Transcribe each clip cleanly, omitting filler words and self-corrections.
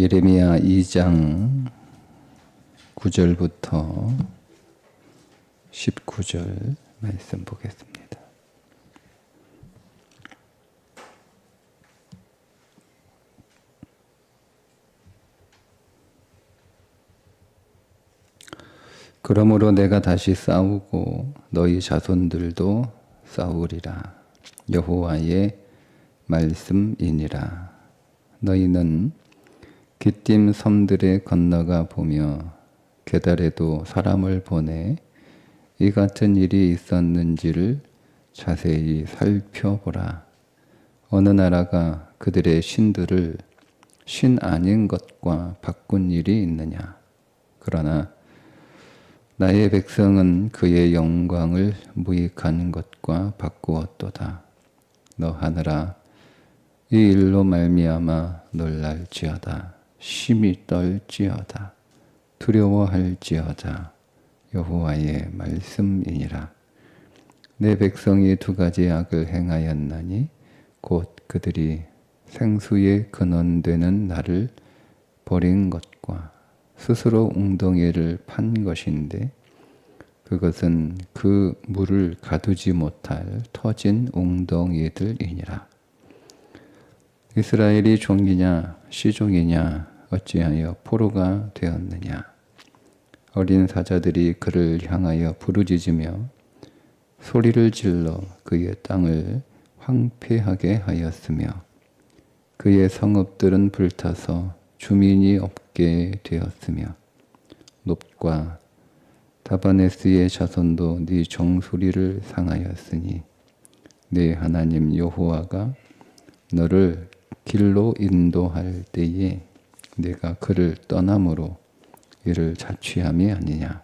예레미야 2장 9절부터 19절 말씀 보겠습니다. 그러므로 내가 다시 싸우고 너희 자손들도 싸우리라. 여호와의 말씀이니라. 너희는 기띔 섬들에 건너가 보며 게달에도 사람을 보내 이 같은 일이 있었는지를 자세히 살펴보라. 어느 나라가 그들의 신들을 신 아닌 것과 바꾼 일이 있느냐. 그러나 나의 백성은 그의 영광을 무익한 것과 바꾸었도다. 너 하늘아, 이 일로 말미암아 놀랄지어다. 심히 떨지어다. 두려워할지어다. 여호와의 말씀이니라. 내 백성이 두 가지 악을 행하였나니 곧 그들이 생수의 근원되는 나를 버린 것과 스스로 웅덩이를 판 것인데 그것은 그 물을 가두지 못할 터진 웅덩이들이니라. 이스라엘이 종이냐 시종이냐 어찌하여 포로가 되었느냐. 어린 사자들이 그를 향하여 부르짖으며 소리를 질러 그의 땅을 황폐하게 하였으며 그의 성읍들은 불타서 주민이 없게 되었으며 놉과 다바네스의 자손도 네 정수리를 상하였으니 네 하나님 여호와가 너를 길로 인도할 때에 내가 그를 떠남으로 이를 자취함이 아니냐.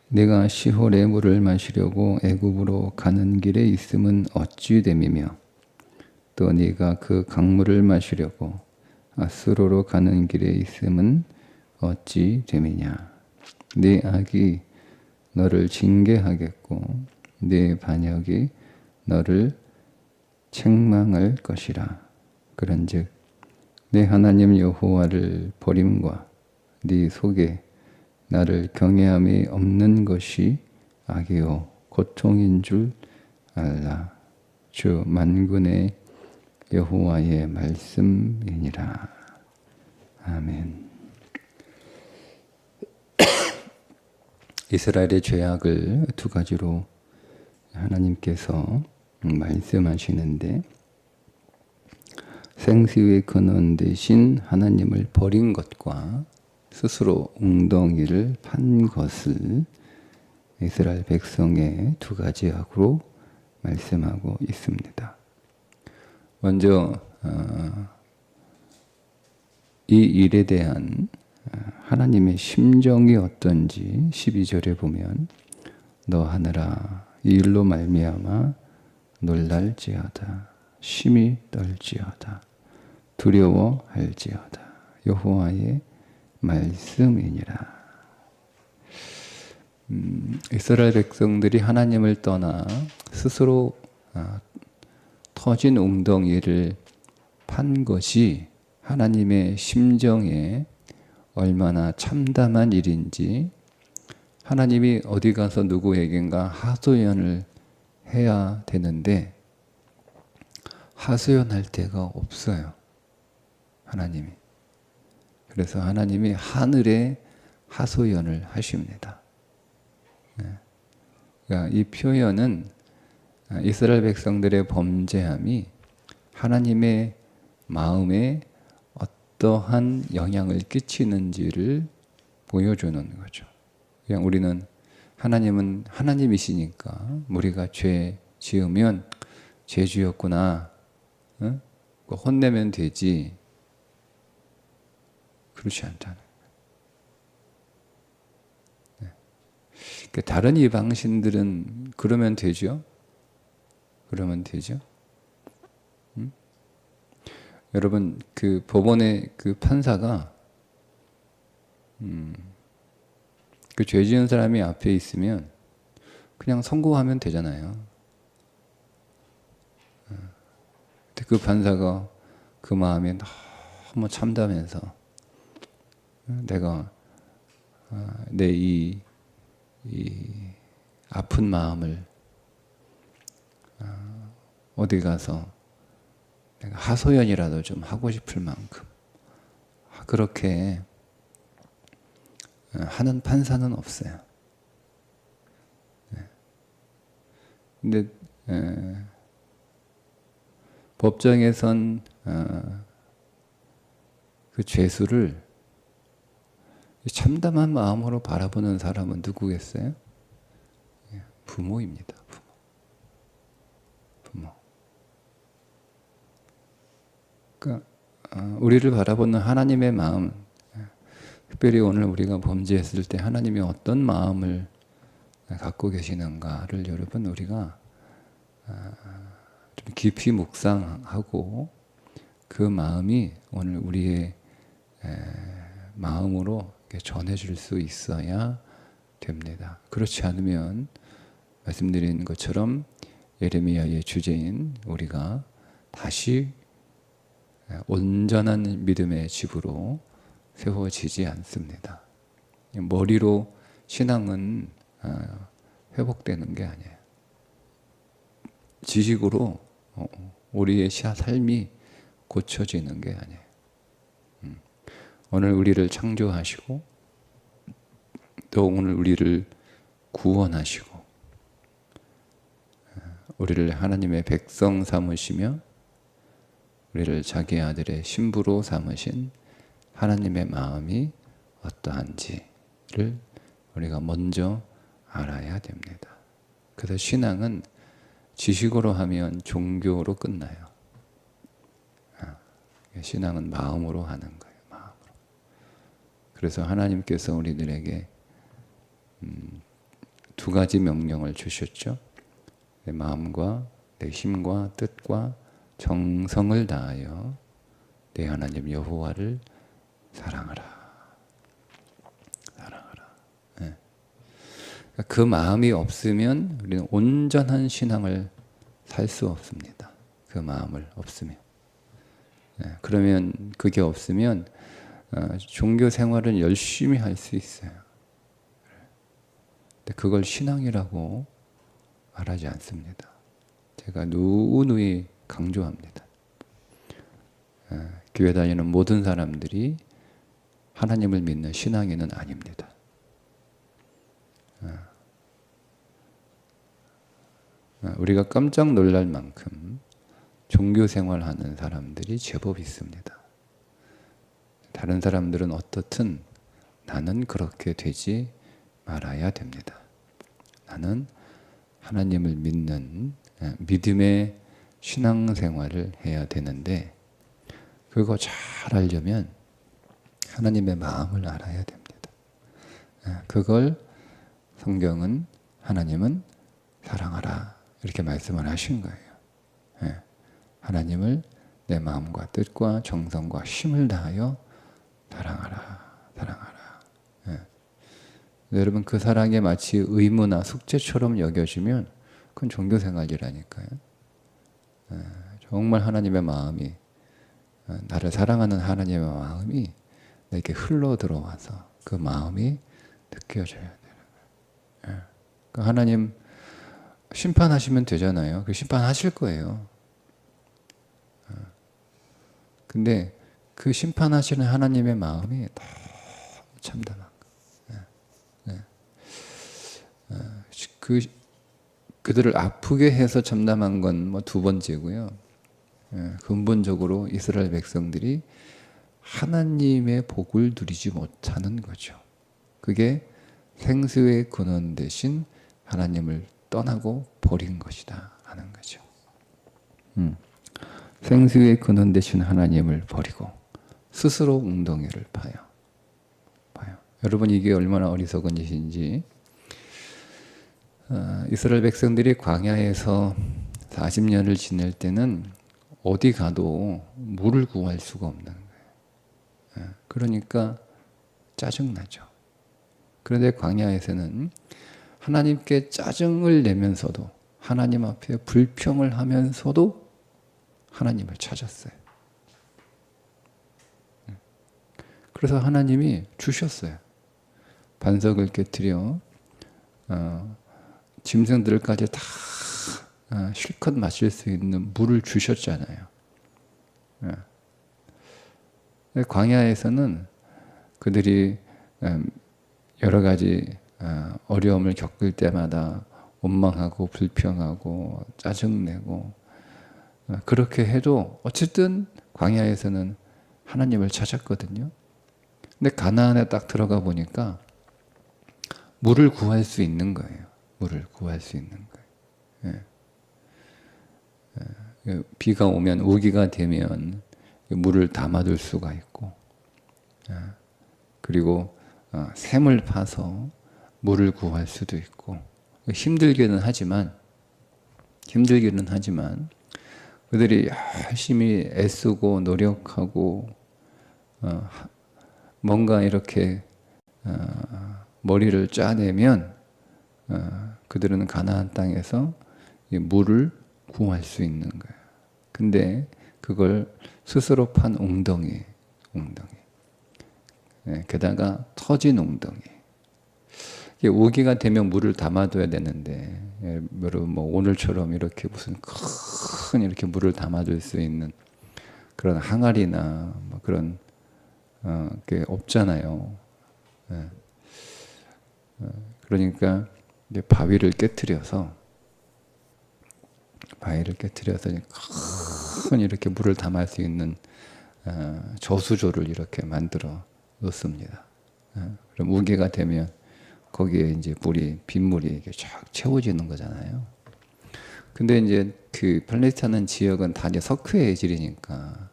내가 시홀의 물을 마시려고 애굽으로 가는 길에 있음은 어찌 됨이며 또 네가 그 강물을 마시려고 아수로로 가는 길에 있음은 어찌 됨이냐. 네 악이 너를 징계하겠고 네 반역이 너를 책망할 것이라. 그런즉 내 하나님 여호와를 버림과 네 속에 나를 경외함이 없는 것이 악이요 고통인 줄 알라. 주 만군의 여호와의 말씀이니라. 아멘. 이스라엘의 죄악을 두 가지로 하나님께서 말씀하시는데 생수의 근원 대신 하나님을 버린 것과 스스로 웅덩이를 판 것을 이스라엘 백성의 두 가지 악으로 말씀하고 있습니다. 먼저 이 일에 대한 하나님의 심정이 어떤지 12절에 보면 너 하늘아 이 일로 말미암아 놀랄지어다. 심히 떨지어다. 두려워할지어다. 여호와의 말씀이니라. 이스라엘 백성들이 하나님을 떠나 스스로 터진 웅덩이를 판 것이 하나님의 심정에 얼마나 참담한 일인지 하나님이 어디 가서 누구에겐가 하소연을 해야 되는데 하소연할 데가 없어요. 하나님이. 그래서 하나님이 하늘에 하소연을 하십니다. 그러니까 이 표현은 이스라엘 백성들의 범죄함이 하나님의 마음에 어떠한 영향을 끼치는지를 보여주는 거죠. 그냥 우리는 하나님은 하나님이시니까 우리가 죄 지으면 죄 지었구나. 혼내면 되지. 그렇지 않다는 거예요. 다른 이방신들은 그러면 되죠? 그러면 되죠? 여러분, 그 법원의 그 판사가 그 죄 지은 사람이 앞에 있으면 그냥 선고하면 되잖아요. 그 판사가 그 마음에 너무 참담해서 내가 내 이 아픈 마음을 어디 가서 내가 하소연이라도 좀 하고 싶을 만큼 그렇게 하는 판사는 없어요. 근데 법정에선 그 죄수를 참담한 마음으로 바라보는 사람은 누구겠어요? 부모입니다. 부모. 그러니까 우리를 바라보는 하나님의 마음, 특별히 오늘 우리가 범죄했을 때 하나님이 어떤 마음을 갖고 계시는가를 여러분 우리가 좀 깊이 묵상하고 그 마음이 오늘 우리의 마음으로 전해질 수 있어야 됩니다. 그렇지 않으면 말씀드린 것처럼 예레미야의 주제인 우리가 다시 온전한 믿음의 집으로 세워지지 않습니다. 머리로 신앙은 회복되는 게 아니에요. 지식으로 우리의 삶이 고쳐지는 게 아니에요. 오늘 우리를 창조하시고 또 오늘 우리를 구원하시고 우리를 하나님의 백성 삼으시며 우리를 자기 아들의 신부로 삼으신 하나님의 마음이 어떠한지를 우리가 먼저 알아야 됩니다. 그래서 신앙은 지식으로 하면 종교로 끝나요. 신앙은 마음으로 하는 거예요. 마음으로. 그래서 하나님께서 우리들에게 두 가지 명령을 주셨죠. 내 마음과 내 힘과 뜻과 정성을 다하여 내 하나님 여호와를 사랑하라. 사랑하라. 네. 그 마음이 없으면 우리는 온전한 신앙을 살 수 없습니다. 그 마음을 없으면. 네. 그러면 그게 없으면 종교 생활은 열심히 할 수 있어요. 근데 그걸 신앙이라고 말하지 않습니다. 제가 누누이 강조합니다. 교회 다니는 모든 사람들이 하나님을 믿는 신앙인은 아닙니다. 우리가 깜짝 놀랄 만큼 종교 생활하는 사람들이 제법 있습니다. 다른 사람들은 어떻든 나는 그렇게 되지 말아야 됩니다. 나는 하나님을 믿는 믿음의 신앙생활을 해야 되는데 그거 잘 알려면 하나님의 마음을 알아야 됩니다. 그걸 성경은 하나님은 사랑하라 이렇게 말씀을 하신 거예요. 하나님을 내 마음과 뜻과 정성과 힘을 다하여 사랑하라. 사랑하라. 여러분 그 사랑이 마치 의무나 숙제처럼 여겨지면 그건 종교생활이라니까요. 정말 하나님의 마음이 나를 사랑하는 하나님의 마음이 내게 흘러 들어와서 그 마음이 느껴져야 되는 거예요. 그러니까 하나님 심판하시면 되잖아요. 그 심판하실 거예요. 근데 그 심판하시는 하나님의 마음이 너무 참담한 거예요. 그들을 아프게 해서 참담한 건 뭐 두 번째고요. 근본적으로 이스라엘 백성들이 하나님의 복을 누리지 못하는 거죠. 그게 생수의 근원 대신 하나님을 떠나고 버린 것이다 하는 거죠. 생수의 근원 대신 하나님을 버리고 스스로 웅덩이를 파요. 여러분 이게 얼마나 어리석은 짓인지. 이스라엘 백성들이 광야에서 40년을 지낼 때는 어디 가도 물을 구할 수가 없는 거예요. 그러니까 짜증나죠. 그런데 광야에서는 하나님께 짜증을 내면서도 하나님 앞에 불평을 하면서도 하나님을 찾았어요. 그래서 하나님이 주셨어요. 반석을 깨뜨려 짐승들까지 다 실컷 마실 수 있는 물을 주셨잖아요. 광야에서는 그들이 여러 가지 어려움을 겪을 때마다 원망하고 불평하고 짜증내고 그렇게 해도 어쨌든 광야에서는 하나님을 찾았거든요. 근데 가나안에 딱 들어가 보니까 물을 구할 수 있는 거예요. 물을 구할 수 있는 거예요. 비가 오면 우기가 되면 물을 담아둘 수가 있고, 그리고 샘을 파서 물을 구할 수도 있고, 힘들기는 하지만 그들이 열심히 애쓰고 노력하고 뭔가 이렇게 머리를 짜내면 그들은 가나안 땅에서 물을 구할 수 있는 거예요. 근데 그걸 스스로 판 웅덩이. 게다가 터진 웅덩이. 우기가 되면 물을 담아둬야 되는데, 여러분 뭐 오늘처럼 이렇게 무슨 큰 이렇게 물을 담아둘 수 있는 그런 항아리나 뭐 그런 게 없잖아요. 그러니까 이제 바위를 깨트려서 큰 이렇게 물을 담을 수 있는 저수조를 이렇게 만들어 놓습니다. 그럼 우기가 되면 거기에 이제 빗물이 이렇게 쫙 채워지는 거잖아요. 근데 이제 그 팔레스타인 지역은 다 이제 석회질이니까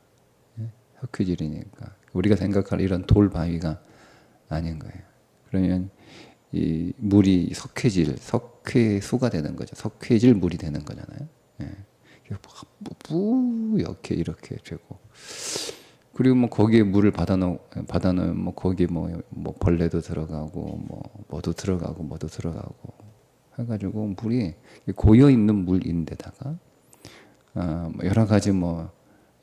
우리가 생각할 이런 돌 바위가 아닌 거예요. 그러면 이 물이 석회수가 되는 거죠. 석회질 물이 되는 거잖아요. 뿌옇게 이렇게 되고, 그리고 뭐 거기에 물을 받아놓으면 뭐 거기 뭐 벌레도 들어가고 뭐도 들어가고 해가지고 물이 고여 있는 물인데다가 여러 가지 뭐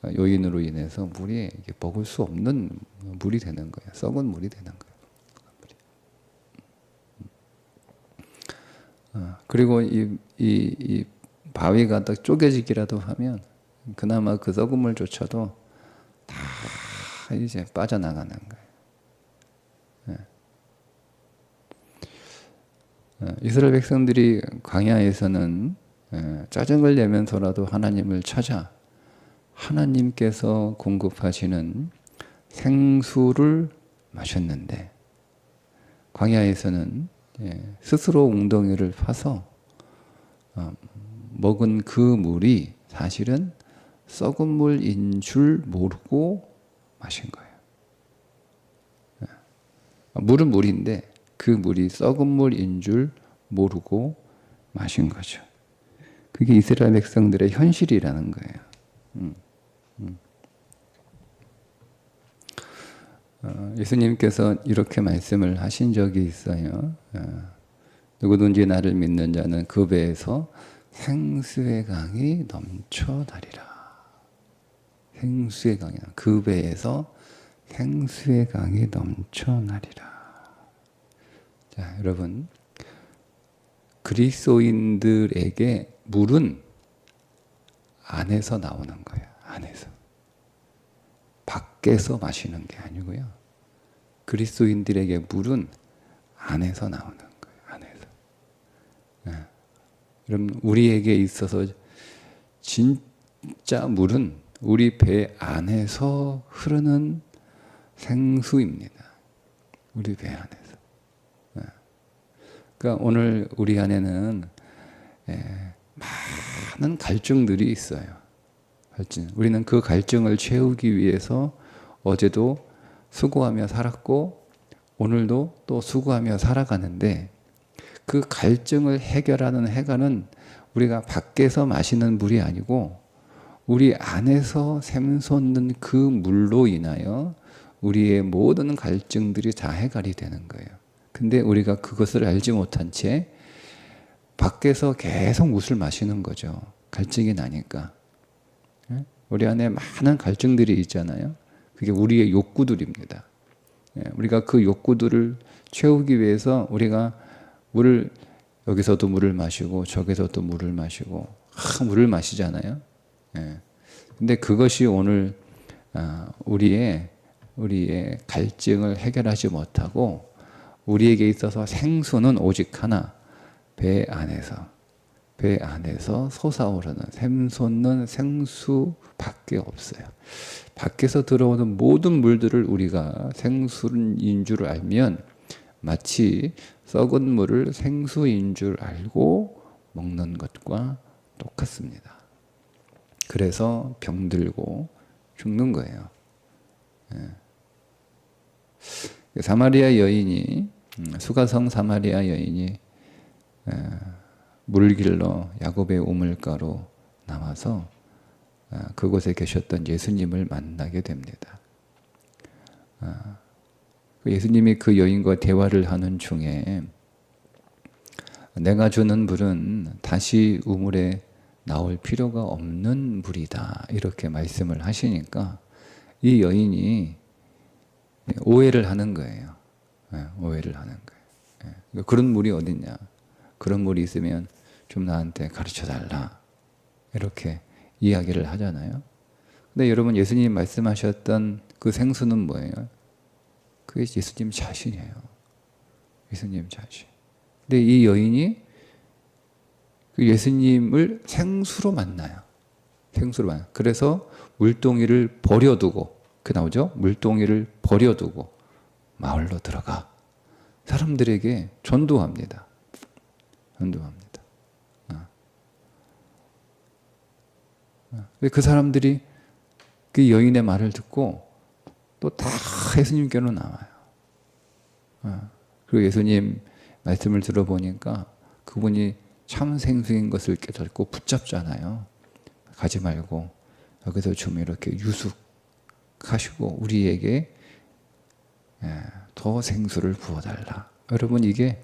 요인으로 인해서 물이 먹을 수 없는 물이 되는 거예요. 썩은 물이 되는 거예요. 그리고 이 바위가 딱 쪼개지기라도 하면 그나마 그 썩은 물조차도 다 이제 빠져나가는 거예요. 이스라엘 백성들이 광야에서는 짜증을 내면서라도 하나님을 찾아 하나님께서 공급하시는 생수를 마셨는데, 광야에서는 스스로 웅덩이를 파서 먹은 그 물이 사실은 썩은 물인 줄 모르고 마신 거예요. 물은 물인데 그 물이 썩은 물인 줄 모르고 마신 거죠. 그게 이스라엘 백성들의 현실이라는 거예요. 예수님께서 이렇게 말씀을 하신 적이 있어요. 누구든지 나를 믿는 자는 그 배에서 생수의 강이 넘쳐나리라. 생수의 강이, 그 배에서 생수의 강이 넘쳐나리라. 자, 여러분, 그리스도인들에게 물은 안에서 나오는 거예요. 안에서. 밖에서 마시는 게 아니고요. 그리스도인들에게 물은 안에서 나오는 거예요. 안에서. 그럼 우리에게 있어서 진짜 물은 우리 배 안에서 흐르는 생수입니다. 우리 배 안에서. 그러니까 오늘 우리 안에는 많은 갈증들이 있어요. 우리는 그 갈증을 채우기 위해서 어제도 수고하며 살았고 오늘도 또 수고하며 살아가는데, 그 갈증을 해결하는 해가는 우리가 밖에서 마시는 물이 아니고 우리 안에서 샘솟는 그 물로 인하여 우리의 모든 갈증들이 다 해결이 되는 거예요. 근데 우리가 그것을 알지 못한 채 밖에서 계속 물을 마시는 거죠. 갈증이 나니까. 우리 안에 많은 갈증들이 있잖아요. 그게 우리의 욕구들입니다. 우리가 그 욕구들을 채우기 위해서 우리가 물을 여기서도 물을 마시고 저기서도 물을 마시고 물을 마시잖아요. 근데 그것이 오늘 우리의 갈증을 해결하지 못하고 우리에게 있어서 생수는 오직 하나, 배 안에서 솟아오르는 샘솟는 생수밖에 없어요. 밖에서 들어오는 모든 물들을 우리가 생수인 줄 알면 마치 썩은 물을 생수인 줄 알고 먹는 것과 똑같습니다. 그래서 병들고 죽는 거예요. 사마리아 여인이 수가성 사마리아 여인이 물길로 야곱의 우물가로 나와서 그곳에 계셨던 예수님을 만나게 됩니다. 예수님이 그 여인과 대화를 하는 중에 내가 주는 물은 다시 우물에 나올 필요가 없는 물이다 이렇게 말씀을 하시니까 이 여인이 오해를 하는 거예요. 오해를 하는 거예요. 그런 물이 어딨냐? 그런 물이 있으면 좀 나한테 가르쳐 달라. 이렇게 이야기를 하잖아요. 근데 여러분 예수님이 말씀하셨던 그 생수는 뭐예요? 그게 예수님 자신이에요. 예수님 자신. 근데 이 여인이 그 예수님을 생수로 만나요. 생수로 만나요. 그래서 물동이를 버려두고, 그 나오죠? 물동이를 버려두고 마을로 들어가 사람들에게 전도합니다. 전도합니다. 그 사람들이 그 여인의 말을 듣고 또 다 예수님께로 나와요. 그리고 예수님 말씀을 들어보니까 그분이 참 생수인 것을 깨닫고 붙잡잖아요. 가지 말고 여기서 좀 이렇게 유숙하시고 우리에게 더 생수를 부어달라. 여러분 이게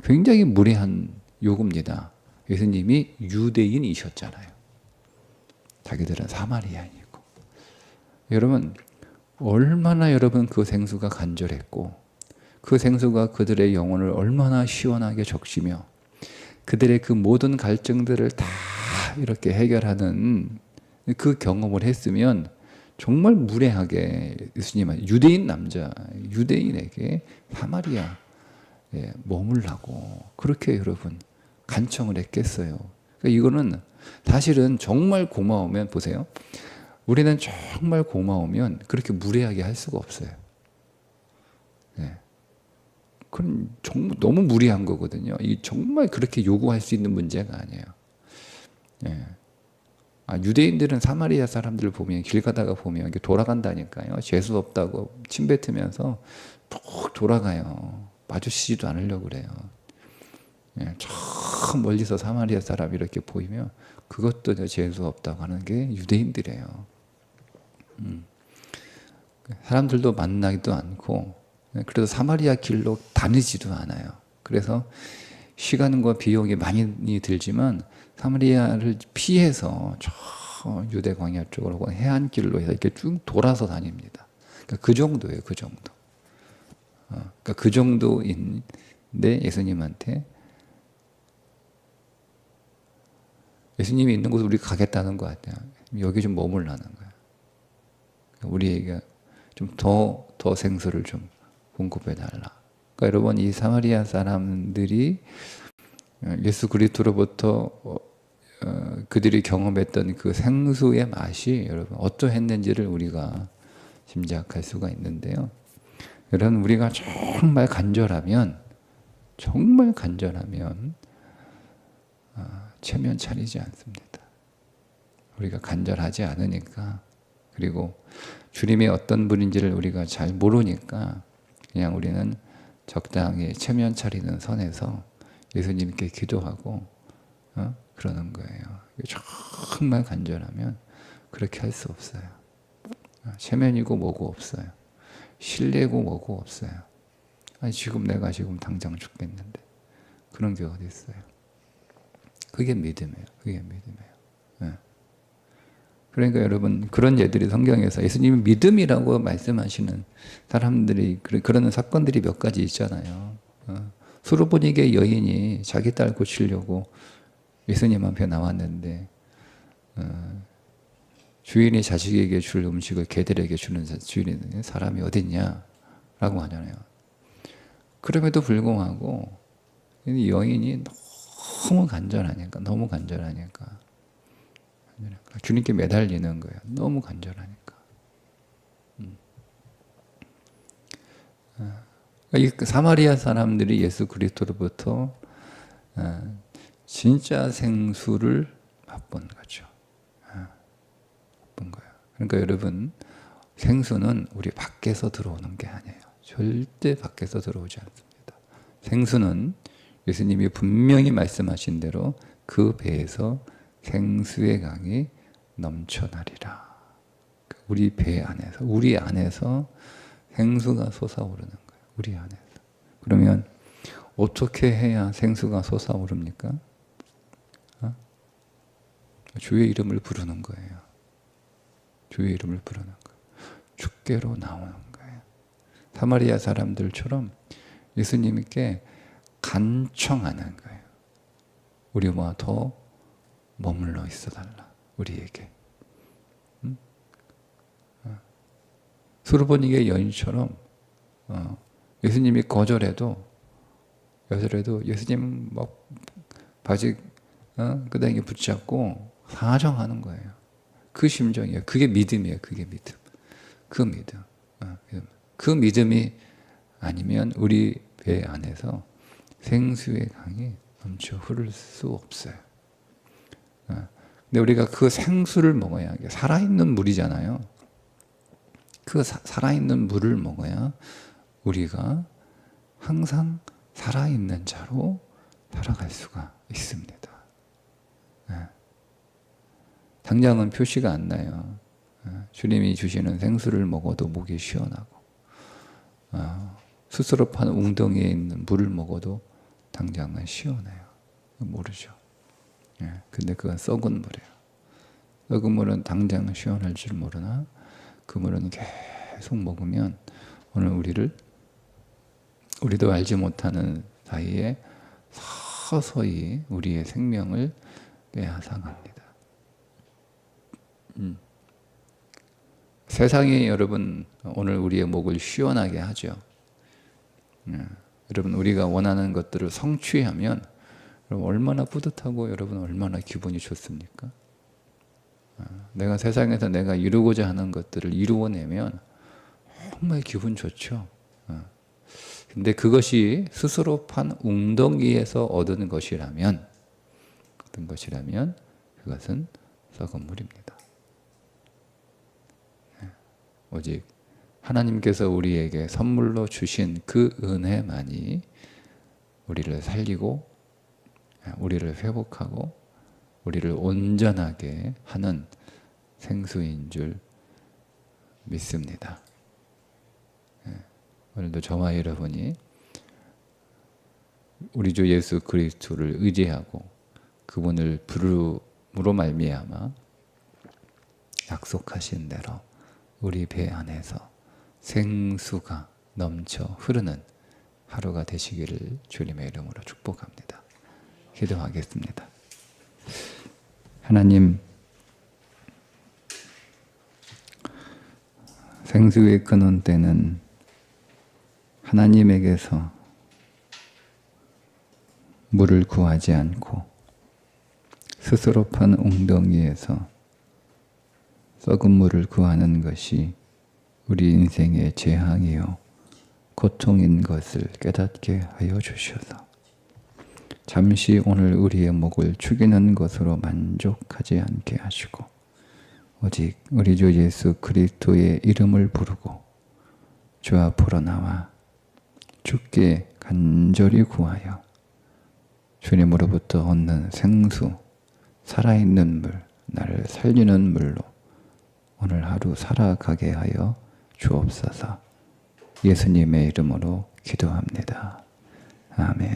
굉장히 무례한 요구입니다. 예수님이 유대인이셨잖아요. 자기들은 사마리아인이고. 여러분 얼마나 여러분 그 생수가 간절했고 그 생수가 그들의 영혼을 얼마나 시원하게 적시며 그들의 그 모든 갈증들을 다 이렇게 해결하는 그 경험을 했으면 정말 무례하게 예수님은 유대인 남자, 유대인에게 사마리아에 머물라고 그렇게 여러분 간청을 했겠어요. 그러니까 이거는 사실은 정말 고마우면 보세요. 우리는 정말 고마우면 그렇게 무례하게 할 수가 없어요. 그건 정말 너무 무리한 거거든요. 이 정말 그렇게 요구할 수 있는 문제가 아니에요. 유대인들은 사마리아 사람들을 보면 길 가다가 보면 이렇게 돌아간다니까요. 재수 없다고 침 뱉으면서 쭉 돌아가요. 마주치지도 않으려고 그래요. 저 멀리서 사마리아 사람이 이렇게 보이면 그것도 재수 없다고 하는 게 유대인들이에요. 사람들도 만나기도 않고 그래서 사마리아 길로 다니지도 않아요. 그래서 시간과 비용이 많이 들지만 사마리아를 피해서 저 유대 광야 쪽으로 해안길로 해서 이렇게 쭉 돌아서 다닙니다. 그러니까 그 정도예요. 그 정도. 그러니까 그 정도인데 예수님한테 예수님이 있는 곳에 우리가 가겠다는 거 같아요. 여기 좀 머물라는 거예요. 우리에게 좀 더 생수를 좀 공급해 달라. 그러니까 여러분 이 사마리아 사람들이 예수 그리스도로부터 그들이 경험했던 그 생수의 맛이 여러분 어떠했는지를 우리가 짐작할 수가 있는데요. 여러분 우리가 정말 간절하면 체면 차리지 않습니다. 우리가 간절하지 않으니까 그리고 주님이 어떤 분인지를 우리가 잘 모르니까 그냥 우리는 적당히 체면 차리는 선에서 예수님께 기도하고 그러는 거예요. 정말 간절하면 그렇게 할 수 없어요. 체면이고 뭐고 없어요. 신뢰고 뭐고 없어요. 아니 내가 지금 당장 죽겠는데 그런 게 어디 있어요? 그게 믿음이에요. 그게 믿음이에요. 그러니까 여러분 그런 예들이 성경에서 예수님이 믿음이라고 말씀하시는 사람들이 그러는 사건들이 몇 가지 있잖아요. 수르보니게 여인이 자기 딸 고치려고 예수님 앞에 나왔는데 주인이 자식에게 줄 음식을 개들에게 주는 주인이 사람이 어딨냐라고 하잖아요. 그럼에도 불구하고 이 여인이 너무 간절하니까 주님께 매달리는 거예요. 너무 간절하니까. 이 사마리아 사람들이 예수 그리스도로부터 진짜 생수를 맛본 거죠. 맛본 거예요. 그러니까 여러분 생수는 우리 밖에서 들어오는 게 아니에요. 절대 밖에서 들어오지 않습니다. 생수는 예수님이 분명히 말씀하신 대로 그 배에서 생수의 강이 넘쳐나리라. 우리 배 안에서, 우리 안에서 생수가 솟아오르는 거예요. 우리 안에서. 그러면 어떻게 해야 생수가 솟아오릅니까? 주의 이름을 부르는 거예요. 주의 이름을 부르는 거예요. 주께로 나오는 거예요. 사마리아 사람들처럼 예수님께 간청하는 거예요. 우리와 더 머물러 있어달라. 우리에게. 수르보니게 여인처럼 예수님이 거절해도 예수님 막 바지 끄댕이 붙잡고 사정하는 거예요. 그 심정이에요. 그게 믿음이에요. 그게 믿음. 그 믿음. 그 믿음이 아니면 우리 배 안에서 생수의 강이 넘쳐 흐를 수 없어요. 근데 우리가 그 생수를 먹어야, 살아있는 물이잖아요. 그 살아있는 물을 먹어야 우리가 항상 살아있는 자로 살아갈 수가 있습니다. 당장은 표시가 안 나요. 주님이 주시는 생수를 먹어도 목이 시원하고 스스로 판 웅덩이에 있는 물을 먹어도 당장은 시원해요. 모르죠. 근데 그건 썩은 물이에요. 썩은 물은 당장 시원할 줄 모르나 그 물은 계속 먹으면 오늘 우리도 알지 못하는 사이에 서서히 우리의 생명을 빼앗아갑니다. 세상이 여러분 오늘 우리의 목을 시원하게 하죠. 여러분 우리가 원하는 것들을 성취하면 여러분 얼마나 뿌듯하고 여러분 얼마나 기분이 좋습니까? 내가 세상에서 내가 이루고자 하는 것들을 이루어내면 정말 기분 좋죠. 근데 그것이 스스로 판 웅덩이에서 얻은 것이라면 그것은 썩은 물입니다. 오직 하나님께서 우리에게 선물로 주신 그 은혜만이 우리를 살리고 우리를 회복하고 우리를 온전하게 하는 생수인 줄 믿습니다. 오늘도 저와 여러분이 우리 주 예수 그리스도를 의지하고 그분을 부름으로 말미암아 약속하신 대로 우리 배 안에서 생수가 넘쳐 흐르는 하루가 되시기를 주님의 이름으로 축복합니다. 기도하겠습니다. 하나님, 생수의 근원대는 하나님에게서 물을 구하지 않고 스스로 판 웅덩이에서 썩은 물을 구하는 것이 우리 인생의 재앙이요 고통인 것을 깨닫게 하여 주셔서 잠시 오늘 우리의 목을 축이는 것으로 만족하지 않게 하시고 오직 우리 주 예수 그리스도의 이름을 부르고 주 앞으로 나와 주께 간절히 구하여 주님으로부터 얻는 생수, 살아있는 물, 나를 살리는 물로 오늘 하루 살아가게 하여 주옵소서. 예수님의 이름으로 기도합니다. 아멘.